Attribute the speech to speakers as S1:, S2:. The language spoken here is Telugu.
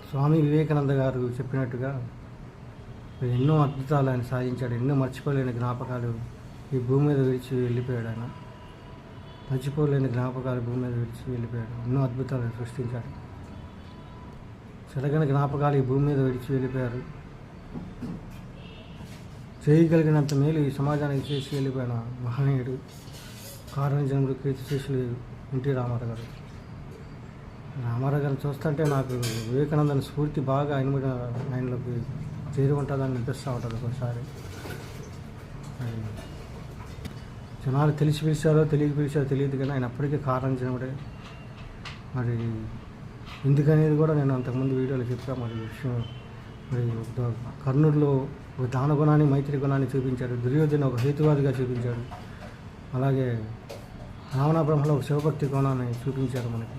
S1: స్వామి వివేకానంద గారు చెప్పినట్టుగా ఎన్నో అద్భుతాలు ఆయన సాధించాడు. ఎన్నో మర్చిపోలేని జ్ఞాపకాలు ఈ భూమి మీద విడిచి వెళ్ళిపోయాడు. ఆయన మర్చిపోలేని జ్ఞాపకాలు భూమి మీద విడిచి వెళ్ళిపోయాడు. ఎన్నో అద్భుతాలు సృష్టించాడు. చెరగని జ్ఞాపకాలు ఈ భూమి మీద విడిచి వెళ్ళిపోయారు. చేయగలిగినంత మేలు ఈ సమాజానికి చేసి వెళ్ళిపోయిన మహనీయుడు కారణజన్ముడు కీర్తిశేషులు ఎన్టీ రామారావు గారు. రామారావు గారిని చూస్తుంటే నాకు వివేకానందని స్ఫూర్తి బాగా ఆయనలోకి చేరి ఉంటుందని అనిపిస్తూ ఉంటుంది ఒకసారి. జనాలు తెలిసి పిలిచారో తెలియక పిలిచారో తెలియదు, కానీ ఆయన అప్పటికే కారణజన్ముడే. మరి ఎందుకనేది కూడా నేను అంతకుముందు వీడియోలో చెప్పాను. మరి విషయం మరి కర్ణుడిలో ఒక దాన గుణాన్ని మైత్రి గుణాన్ని చూపించాడు. దుర్యోధన ఒక హేతువాదిగా చూపించాడు. అలాగే రావణ బ్రహ్మలో ఒక శివభక్తి కోణాన్ని చూపించారు మనకి.